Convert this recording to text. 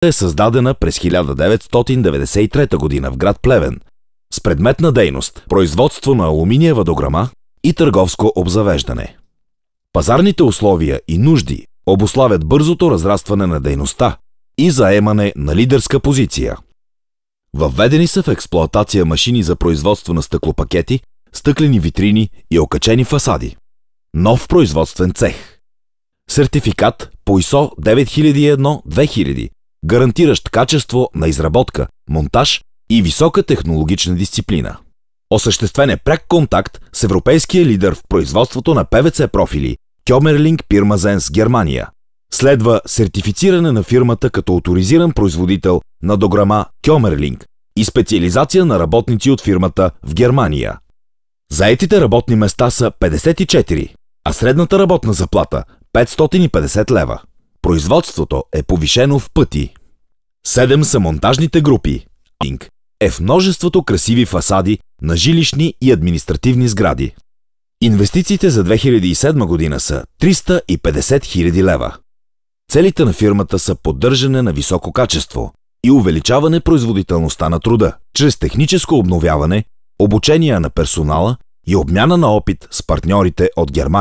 е създадена през 1993 година в град Плевен с предметна дейност производство на алуминиева дограма и търговско обзавеждане. Пазарните условия и нужди обуславят бързото разрастване на дейността и заемане на лидерска позиция. Въведени са в експлоатация машини за производство на стъклопакети, стъклени витрини и окачени фасади. Нов производствен цех. Сертификат по ISO 9001-2000, гарантиращ качество на изработка, монтаж и висока технологична дисциплина. Осъществен е пряк контакт с европейския лидер в производството на ПВЦ профили Кьомерлинг Пирмазенс, Германия. Следва сертифициране на фирмата като оторизиран производител на дограма Кьомерлинг и специализация на работници от фирмата в Германия. Заетите работни места са 54, а средната работна заплата 550 лева. Производството е повишено в пъти. 7 са монтажните групи. Е в множеството красиви фасади на жилищни и административни сгради. Инвестициите за 2007 година са 350 000 лева. Целите на фирмата са поддържане на високо качество и увеличаване производителността на труда, чрез техническо обновяване, обучение на персонала и обмяна на опит с партньорите от Германия.